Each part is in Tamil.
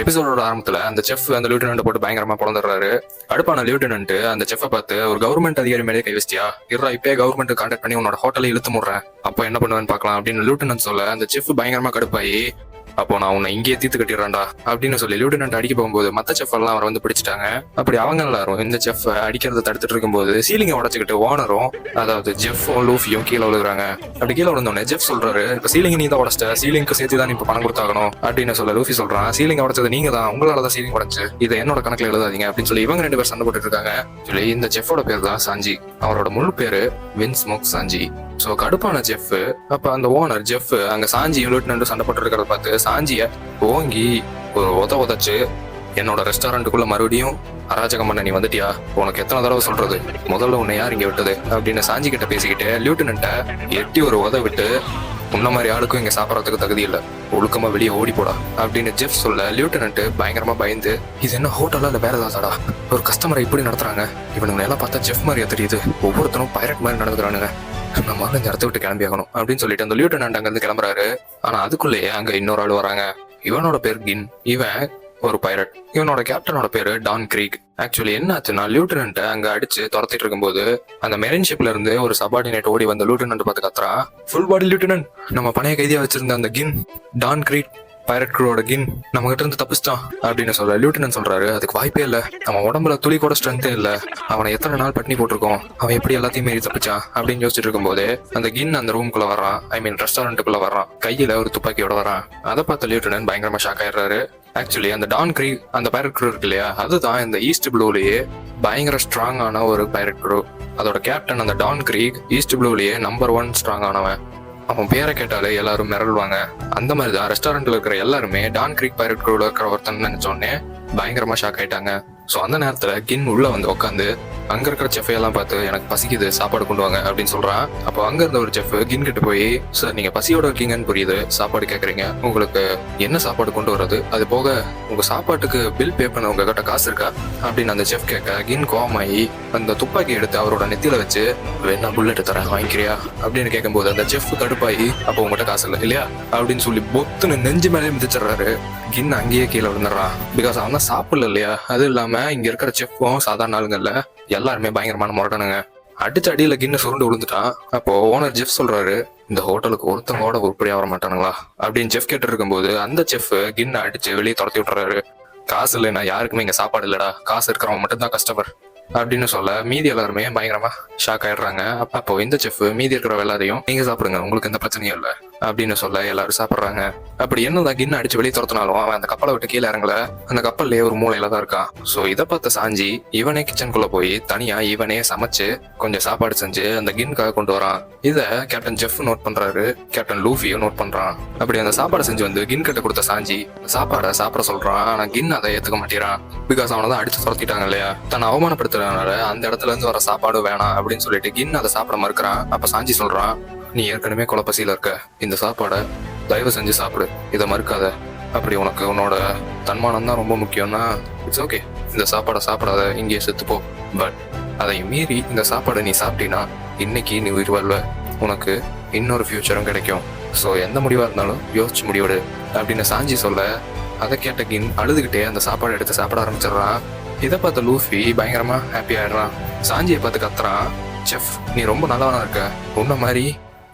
எபிசோடோட ஆரம்பத்துல அந்த செஃப் அந்த லியூட்டனன்ட் போட்டு பயங்கரமா பொழந்துடுறாரு. அடுப்பான லியூட்டனன்ட் அந்த செஃப்பை பார்த்து, ஒரு கவர்மெண்ட் அதிகாரி மேலே கை வச்சிட்டியா, இருறா இப்பே கவர்மெண்ட் கான்டாக்ட் பண்ணி உன்னோட ஹோட்டலை இழுத்து முடுறேன், அப்போ என்ன பண்ணுவேன்னு பார்க்கலாம் அப்படின்னு லியூட்டனன்ட் சொல்ல, அந்த செஃப் பயங்கரமா கடுப்பாயி, அப்போ நான் உன்னை இங்கேயே தீர்த்து கட்டிடுறேன்டா அப்படின்னு சொல்லி லியூட்டனன்ட் அடிக்க போகும்போது மத்த செஃப் எல்லாம் அவர் வந்து பிடிச்சிட்டாங்க. அப்படி அவங்க எல்லாரும் இந்த செஃப் அடிக்கிறத தடுத்துட்டு இருக்கும்போது சீலிங்கை உடச்சுக்கிட்டு ஓனரும், அதாவது ஜெஃப்பும் லூஃபியும் கீழே விழுகுறாங்க. அப்படி கீழே விழுந்தோடனே ஜெஃப் சொல்றாரு, இப்ப சீலிங் நீ தான் உடச்சிட்ட, சீலிங்க்கு சேர்த்து தான் இப்ப பணம் கொடுத்தாகணும் அப்படின்னு சொல்ல லூஃபி சொல்றான், சீலிங் உடச்சது நீங்க தான், உங்களாலதான் சீலிங் உடச்சு, இதை என்னோட கணக்குல எழுதாதீங்க அப்படின்னு சொல்லி இவங்க 2 பேர் சண்டை போட்டுட்டு இருக்காங்க. சொல்லி இந்த ஜெஃபோட பேர் தான் சாஞ்சி, அவரோட முழு பேரு வின்ஸ்மோக் சாஞ்சி. சோ கடுப்பான ஜெஃப் அப்ப அந்த ஓனர் ஜெஃப் அங்க சாஞ்சி லியூட்டனன்ட் சண்டை போட்டு இருக்கிறத பார்த்து சாஞ்சிய ஓங்கி ஒரு உதச்சு, என்னோட ரெஸ்டாரண்ட்டுக்குள்ள மறுபடியும் அராஜகம் பண்ண நீ வந்துட்டியா, உனக்கு எத்தனை தடவை சொல்றது, முதல்ல உன்னை யார் இங்க விட்டது அப்படின்னு சாஞ்சி கிட்ட பேசிக்கிட்டு லியூட்டனன்ட்ட எட்டி ஒரு விட்டு, உன்ன மாதிரி ஆளுக்கும் இங்க சாப்பிடறதுக்கு தகுதி இல்ல, ஒழுக்கமா வெளியே ஓடி போடா அப்படின்னு ஜெஃப் சொல்ல, லியூட்டனன்ட் பயங்கரமா பயந்து, இது என்ன ஹோட்டலா இல்ல வேற ஏதாவதா, ஒரு கஸ்டமரை இப்படி நடத்துறாங்க, இவனுங்க எல்லாம் பார்த்தா ஜெஃப் மாதிரியா தெரியுது, ஒவ்வொருத்தரும் பைரட் மாதிரி நடந்துக்கிறானுங்க, நம்ம இந்த இடத்த விட்டு கிளம்பி ஆகணும் அப்படின்னு சொல்லிட்டு அந்த லியூட்டனன்ட் அங்க இருந்து கிளம்புறாரு. ஆனா அதுக்குள்ளேயே அங்க இன்னொரு ஆள் வராங்க. இவனோட பேர் கின், இவன் ஒரு பைரட். இவனோட கேப்டனோட பேரு டான் கிரீக். ஆக்சுவலி என்ன ஆச்சுன்னா, லியூட்டனன்ட் அங்க அடிச்சு துரத்திட்டு இருக்கும்போது அந்த மெரின் ஷிப்ல இருந்து ஒரு சபார்டினேட் ஓடி வந்த லியூட்டனன்ட் பார்த்து கத்துறான், ஃபுல் பாடி லியூட்டனன்ட், நம்ம பணைய கைதியா வச்சிருந்த அந்த கின் டான் கிரீக் பைரட் க்ரூவோட கின் நம்ம கிட்ட இருந்து தப்பிச்சிட்டான் அப்படின்னு சொல்ற. லியூட்டனன்ட் சொல்றாரு, அதுக்கு வாய்ப்பே இல்ல, அவன் உடம்புல துளி கூட ஸ்ட்ரென்த்தே இல்ல, அவனை எத்தனை நாள் பட்டினி போட்டிருக்கோம், அவன் எப்படி எல்லாத்தையும் மீறி தப்பிச்சான் அப்படின்னு யோசிச்சுட்டு இருக்கும்போது அந்த கின் அந்த ரூம்குள்ள வர்றான், ஐ மீன் ரெஸ்டாரண்ட்டுக்குள்ள வர்றான், கையில ஒரு துப்பாக்கியோட வரான். அதை பார்த்த லியூட்டனன்ட் பயங்கரமா ஷாக் ஆயிடுறாரு. ஆக்சுவலி அந்த டான் கிரீக் அந்த பைரட் க்ரூ இருக்கு இல்லையா, அதுதான் இந்த ஈஸ்ட் ப்ளூலயே பயங்கர ஸ்ட்ராங்கான ஒரு பைரட் க்ரூ. அதோட கேப்டன் அந்த டான் கிரீக் ஈஸ்ட் ப்ளூலயே நம்பர் 1 ஸ்ட்ராங் ஆனவன். அவன் பேரை கேட்டாலே எல்லாரும் மிரள்வாங்க. அந்த மாதிரிதான் ரெஸ்டாரண்ட்ல இருக்கிற எல்லாருமே டான் கிரீக் பைரட் க்ரூல இருக்கிற ஒருத்தன் நினைச்சோடனே பயங்கரமா ஷாக் ஆயிட்டாங்க. ஸோ அந்த நேரத்துல கின் உள்ள வந்து உட்காந்து அங்க இருக்கிற செஃபையெல்லாம் பார்த்து, எனக்கு பசிக்குது, சாப்பாடு கொண்டு வாங்க அப்படின்னு சொல்றான். அப்போ அங்க இருந்த ஒரு செஃப் கின் கிட்ட போய், சார் நீங்க பசியோட இருக்கீங்கன்னு புரியுது, சாப்பாடு கேட்குறீங்க, உங்களுக்கு என்ன சாப்பாடு கொண்டு வர்றது, அது போக உங்க சாப்பாட்டுக்கு பில் பே பண்ண உங்ககிட்ட காசு இருக்கா அப்படின்னு அந்த செஃப் கேட்க, கின் கோவமாயி அந்த துப்பாக்கி எடுத்து அவரோட நெத்தியில வச்சு, வேணா புல்லட் தரேன் வாங்கிக்கிறியா அப்படின்னு கேட்கும்போது அந்த செஃப் கடுப்பாயி, அப்போ உங்ககிட்ட காசு இல்லை இல்லையா அப்படின்னு சொல்லி பொத்துன்னு நெஞ்சு மேலே மிதிச்சிடறாரு. கின் அங்கேயே கீழே விழுந்துடுறான். பிகாஸ் அவன் தான் சாப்பிடல இல்லையா. அது இல்லாம இங்க இருக்கிற செஃப்பும் சாதாரண ஆளுங்கல்ல, எல்லாருமே பயங்கரமான முரட்டனுங்க. அடிச்ச அடியில கின்ன சுருண்டு விழுந்துட்டான். அப்போ ஓனர் ஜெஃப் சொல்றாரு, இந்த ஹோட்டலுக்கு ஒருத்தவங்களோட உருப்படியா வர மாட்டானுங்களா அப்படின்னு ஜெஃப் கேட்டு இருக்கும்போது அந்த செஃப் கின்ன அடிச்சு வெளியே துரத்தி விட்டுறாரு. காசு இல்லைன்னா யாருக்குமே இங்க சாப்பாடு இல்லடா, காசு இருக்கிறவங்க மட்டும்தான் கஸ்டமர் அப்படின்னு சொல்ல மீதி எல்லாருமே பயங்கரமா ஷாக் ஆயிடுறாங்க. அப்போ இந்த செஃப் மீதி இருக்கிற எல்லாரையும், நீங்க சாப்பிடுங்க, உங்களுக்கு எந்த பிரச்சனையும் இல்லை அப்படின்னு சொல்ல எல்லாரும் சாப்பிடுறாங்க. அப்படி என்னதான் கின்ன அடிச்சு வெளியே துரத்தினாலும் அவன் அந்த கப்பலை விட்டு கீழே இறங்கல, அந்த கப்பல்லே ஒரு மூலையில தான் இருக்கான். சோ இதை பார்த்த சாஞ்சி இவனே கிச்சனுக்குள்ள போய் தனியா இவனே சமைச்சு கொஞ்சம் சாப்பாடு செஞ்சு அந்த கின்காக கொண்டு வரான். இத கேப்டன் ஜெஃப் நோட் பண்றாரு, கேப்டன் லூஃபியும் நோட் பண்றான். அப்படி அந்த சாப்பாடு செஞ்சு வந்து கின் கிட்ட கொடுத்த சாஞ்சி சாப்பாடை சாப்பிட சொல்றான். ஆனா கின் அதை ஏத்துக்க மாட்டேறான். பிகாஸ் அவனை தான் அடிச்சு துரத்திட்டாங்க இல்லையா, தன்னை அவமானப்படுத்துறதுனால அந்த இடத்துல இருந்து வர சாப்பாடு வேணாம் அப்படின்னு சொல்லிட்டு கின் அதை சாப்பிட மறுக்கிறான். அப்ப சாஞ்சி சொல்றான், நீ ஏற்கனவே குழப்பசியில இருக்க, இந்த சாப்பாடை தயவு செஞ்சு சாப்பிடு, இதை மறுக்காத, அப்படி உனக்கு உன்னோட தன்மானம் தான் ரொம்ப முக்கியம்னா இட்ஸ் ஓகே, இந்த சாப்பாடை சாப்பிடாத, இங்கேயே செத்துப்போ, பட் அதை மீறி இந்த சாப்பாடை நீ சாப்பிட்டீங்கன்னா இன்னைக்கு நீ உயிர் வாழ்வ, உனக்கு இன்னொரு ஃபியூச்சரும் கிடைக்கும், ஸோ எந்த முடிவா இருந்தாலும் யோசிச்சு முடிவிடு அப்படின்னு சாஞ்சி சொல்ல, அதை கேட்ட கின் அழுதுகிட்டே அந்த சாப்பாடை எடுத்து சாப்பிட ஆரம்பிச்சிடுறான். இதை பார்த்த லூஃபி பயங்கரமா ஹாப்பி ஆயிடுறான். சாஞ்சியை பார்த்து கத்துறான், செஃப் நீ ரொம்ப நல்லவனா இருக்க, உன்ன மாதிரி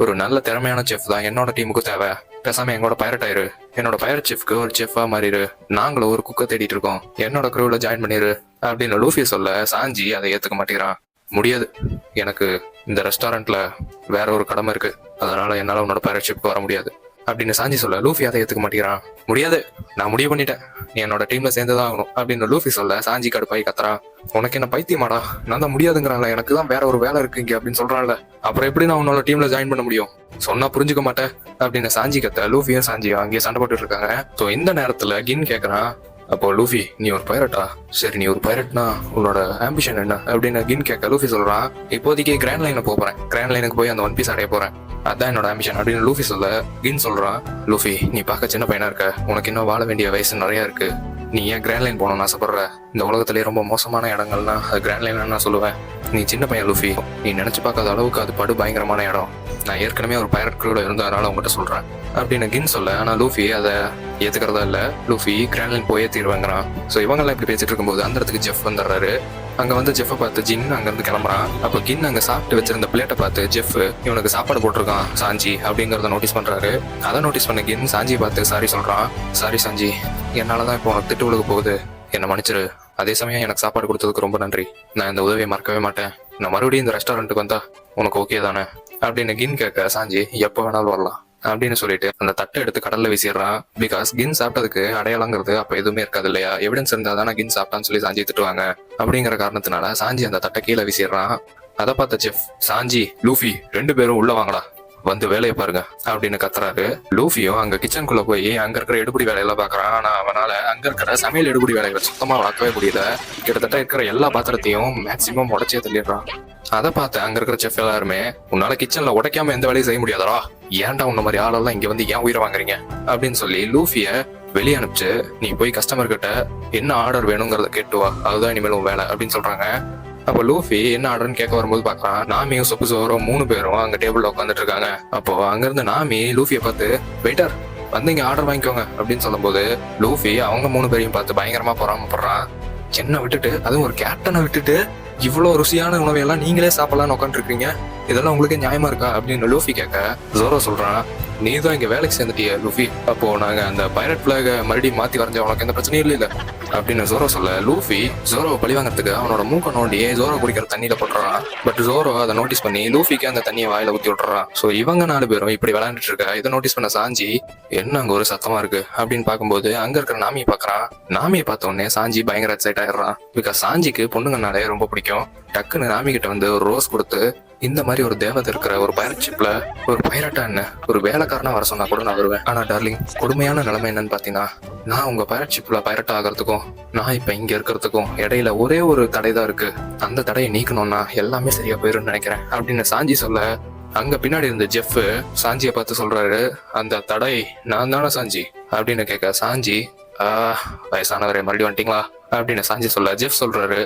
ஒரு நல்ல திறமையான செஃப் தான் என்னோட டீமுக்கு தேவை, பேசாம எங்களோட பைரட் ஆயிரு, என்னோட பைரட் செஃப்க்கு ஒரு செஃபா மாறிடு, நாங்களும் ஒரு குக்கை தேடிட்டு இருக்கோம், என்னோட க்ரூல ஜாயின் பண்ணிரு அப்படின்னு லூஃபி சொல்ல சாஞ்சி அதை ஏத்துக்க மாட்டேங்கிறான். முடியாது, எனக்கு இந்த ரெஸ்டாரண்ட்ல வேற ஒரு கடமை இருக்கு, அதனால என்னால உன்னோட பைரட் ஷிப்க்கு வர முடியாது அப்படின்னு சாஞ்சி சொல்ல லூஃபி அதை ஏத்துக்க மாட்டேங்கிறான். முடியாது, நான் முடிவு பண்ணிட்டேன், நீ என்னோட டீம்ல சேர்ந்துதான் ஆகணும் அப்படின்னு லூஃபி சொல்ல சாஞ்சி கடுப்பாய் கத்துறான், உனக்கு என்ன பைத்தியமாடா, நான் தான் முடியாதுங்கிறான்ல, எனக்கு தான் வேற ஒரு வேலை இருக்கு இங்க அப்படின்னு சொல்றான்ல, அப்புறம் எப்படி நான் உன்னோட டீம்ல ஜாயின் பண்ண முடியும், சொன்னா புரிஞ்சுக்க மாட்டேன் அப்படின்னு சாஞ்சி கத்த லூஃபியும் சாஞ்சியும் அங்கேயே சண்டை போட்டு இருக்காங்க. ஸோ இந்த நேரத்துல கின் கேட்கறான், அப்போ லூஃபி நீ ஒரு பைரட்டா, சரி நீ ஒரு பைரட்னா உன்னோட ஆம்பிஷன் என்ன அப்படின்னு கின் கேட்க லூஃபி சொல்றான், இப்போதைக்கு கிராண்ட் லைனை போறேன், கிராண்ட் லைனுக்கு போய் அந்த ஒன் பீஸ் அடைய போறேன், அதான் என்னோட ஆம்பிஷன் அப்படின்னு லூஃபி சொல்ல கின் சொல்றான், லூஃபி நீ பார்க்க சின்ன பையனா இருக்க, உனக்கு இன்னும் வாழ வேண்டிய வயசு நிறைய இருக்கு, நீ ஏன் கிராண்ட் லைன் போகணும்னு ஆசைப்படுற, இந்த உலகத்திலேயே ரொம்ப மோசமான இடங்கள்னா அது கிராண்ட் லைன் நான் சொல்லுவேன், நீ சின்ன பையன் லூஃபி, நீ நினைச்சு பார்க்காத அளவுக்கு அது படு பயங்கரமான இடம், நான் ஏற்கனவே ஒரு பைரட் க்ரூல இருந்ததுனால உங்ககிட்ட சொல்றேன் அப்படின்னு கின் சொல்ல. ஆனா லூஃபி அதை ஏத்துக்கிறதா இல்ல. லூஃபி கிராண்ட்லைன் போயே தீர்வாங்கிறான். ஸோ இவங்கெல்லாம் இப்படி பேசிட்டு இருக்கும்போது அந்த இடத்துக்கு ஜெஃப் வந்துடுறாரு. அங்க வந்து ஜெஃப்பை பார்த்து ஜின் அங்க இருந்து கிளம்புறான். அப்போ கின் அங்க சாப்பிட்டு வச்சிருந்த பிளேட்டை பார்த்து ஜெஃப் இவனுக்கு சாப்பாடு போட்டிருக்கான் சாஞ்சி அப்படிங்கறத நோட்டீஸ் பண்றாரு. அதை நோட்டீஸ் பண்ண கின் சாஞ்சி பார்த்து சாரி சொல்றான். சாரி சாஞ்சி, என்னாலதான் இப்போ உனக்கு திட்டு விழுக போகுது, என்ன மன்னிச்சிரு. அதே சமயம் எனக்கு சாப்பாடு கொடுத்ததுக்கு ரொம்ப நன்றி. நான் இந்த உதவியை மறக்கவே மாட்டேன். நான் மறுபடியும் இந்த ரெஸ்டாரண்ட்டுக்கு வந்தா உனக்கு ஓகே தானே அப்படின்னு கின் கேட்க சாஞ்சி எப்போ வேணாலும் வரலாம் அப்படின்னு சொல்லிட்டு அந்த தட்டை எடுத்து கடல்ல வீசிடுறான். பிகாஸ் கின் சாப்பிட்டதுக்கு அடையாளங்கிறது அப்ப எதுவுமே இருக்காது இல்லையா, எவிடன்ஸ் இருந்தா தானே கின் சாப்பிட்டான்னு சொல்லி சாஞ்சி திட்டுவாங்க. அப்படிங்கிற காரணத்தினால சாஞ்சி அந்த தட்டை கீழே வீசிடுறான். அதை பார்த்த செஃப் சாஞ்சி லூஃபி 2 பேரும் உள்ள வாங்கடா, வந்து வேலையை பாருங்க அப்படின்னு கத்துறாரு. லூஃபியும் அங்க கிச்சனுக்குள்ள போய் அங்க இருக்கிற எடுபடி வேலையெல்லாம் பாக்குறான். ஆனா அவனால அங்க இருக்கிற சமையல் எடுபடி வேலைகளை சுத்தமா வளர்க்கவே முடியல. கிட்டத்தட்ட இருக்கிற எல்லா பாத்திரத்தையும் மேக்சிமம் உடைச்சே தள்ளிடுறான். அதை பார்த்து அங்க இருக்கிற செஃப் எல்லாருமே உன்னால கிச்சன்ல உடைக்காம எந்த வேலையும் செய்ய முடியாதரா, ஏன்டா உன்ன மாதிரி ஆளெல்லாம் இங்க வந்து ஏன் உயிரை வாங்குறீங்க அப்படின்னு சொல்லி லூஃபிய வெளியே அனுப்பிச்சு நீ போய் கஸ்டமர் கிட்ட என்ன ஆர்டர் வேணுங்கிறத கேட்டு வா, அதுதான் இனிமேலும் வேலை அப்படின்னு சொல்றாங்க. அப்போ லூஃபி என்ன ஆர்டர்னு கேட்க வரும்போது பாக்குறான் நாமியும் சொப்பு சோரும் 3 பேரும் அங்க டேபிள்ல உட்காந்துட்டு இருக்காங்க. அப்போ அங்க இருந்து நாமி லூஃபியை பார்த்து வெயிட்டர் வந்து இங்க ஆர்டர் வாங்கிக்கோங்க அப்படின்னு சொல்லும் போது லூஃபி அவங்க 3 பேரையும் பார்த்து பயங்கரமா பொறாமப்படுறான். என்ன விட்டுட்டு, அதுவும் ஒரு கேப்டனை விட்டுட்டு இவ்வளவு ருசியான உணவையெல்லாம் நீங்களே சாப்பிடலாம்னு உட்காந்து இருக்கீங்க, இதெல்லாம் உங்களுக்கு நியாயமா இருக்கா அப்படின்னு லூஃபி கேட்க ஜோரோ சொல்றான் நீ தான் இங்க வேலைக்கு சேர்ந்துட்டிய லூஃபி, அப்போ நாங்க அந்த பைரட் பிளாக மறுபடியும் மாத்தி வரைஞ்ச உனக்கு எந்த பிரச்சனையும் இல்ல அப்படின்னு ஜோரோ சொல்ல. லூஃபி ஜோரோவை பழி வாங்கறதுக்கு அவனோட மூக்க நோண்டி ஜோரோ குடிக்கிற தண்ணியில போட்டுறான். பட் ஜோரோ அதை நோட்டீஸ் பண்ணி லூஃபிக்கு அந்த தண்ணியை வாயில ஊத்தி விட்டுறான். சோ இவங்க 4 பேரும் இப்படி விளையாண்டுட்டு இருக்க இதை நோட்டீஸ் பண்ண சாஞ்சி என்ன அங்க ஒரு சத்தமா இருக்கு அப்படின்னு பார்க்கும்போது அங்க இருக்கிற நாமியை பாக்குறான். நாமியை பார்த்த உடனே சாஞ்சி பயங்கர எக்ஸைட் ஆயிடுறான். பிகாஸ் சாஞ்சிக்கு பொண்ணுங்கனாலே ரொம்ப பிடிக்கும். டக்குன்னு நாமி கிட்ட வந்து ஒரு ரோஸ் கொடுத்து இந்த மாதிரி ஒரு தேவதை இருக்கிற ஒரு பைரட் ஷிப்ல ஒரு பைரட்டா என்ன ஒரு வேலைக்காரனா வர சொன்னா கூட நான் வருவேன். ஆனா டார்லிங், கொடுமையான நிலைமை என்னன்னு பாத்தீங்கன்னா நான் உங்க பைரட் ஷிப்ல பைரட்டா ஆகிறதுக்கும் நான் இப்ப இங்க இருக்கிறதுக்கும் இடையில ஒரே ஒரு தடை தான் இருக்கு. அந்த தடையை நீக்கணும்னா எல்லாமே சரியா போயிரும்னு நினைக்கிறேன் அப்படின்னு சாஞ்சி சொல்ல. அங்க பின்னாடி இருந்த ஜெஃப் சாஞ்சியை பார்த்து சொல்றாரு அந்த தடை நான் தானே சாஞ்சி அப்படின்னு கேட்க சாஞ்சி வயசானவரே மறுபடியும் வந்துட்டீங்களா அப்படின்னு சாஞ்சி சொல்ல. ஜெஃப் சொல்றாரு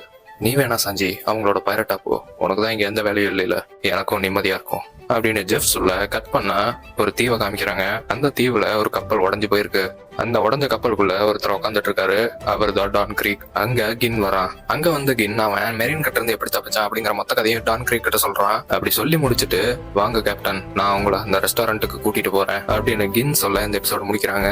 நீ வேணா சாஞ்சி அவங்களோட பைரட்டா போ, உனக்கு தான் இங்க எந்த வேலையும் இல்லைல, எனக்கும் நிம்மதியா இருக்கும் அப்படின்னு ஜெஃப் சொல்ல. கட் பண்ணா ஒரு தீவை காமிக்கிறாங்க. அந்த தீவுல ஒரு கப்பல் உடஞ்சு போயிருக்கு. அந்த உடஞ்ச கப்பலுக்குள்ள ஒருத்தர் உட்காந்துட்டு இருக்காரு. அவர் தான் டான் கிரீக். அங்க கின் வரான். அங்க வந்து கின் அவன் மெரின் கிட்ட இருந்து எப்படி தப்பிச்சான் அப்படிங்கிற மொத்த கதையை டான் கிரீக் கிட்ட சொல்றான். அப்படி சொல்லி முடிச்சுட்டு வாங்க கேப்டன், நான் உங்களை அந்த ரெஸ்டாரண்ட்டுக்கு கூட்டிட்டு போறேன் அப்படின்னு கின் சொல்ல இந்த எபிசோட் முடிக்கிறாங்க.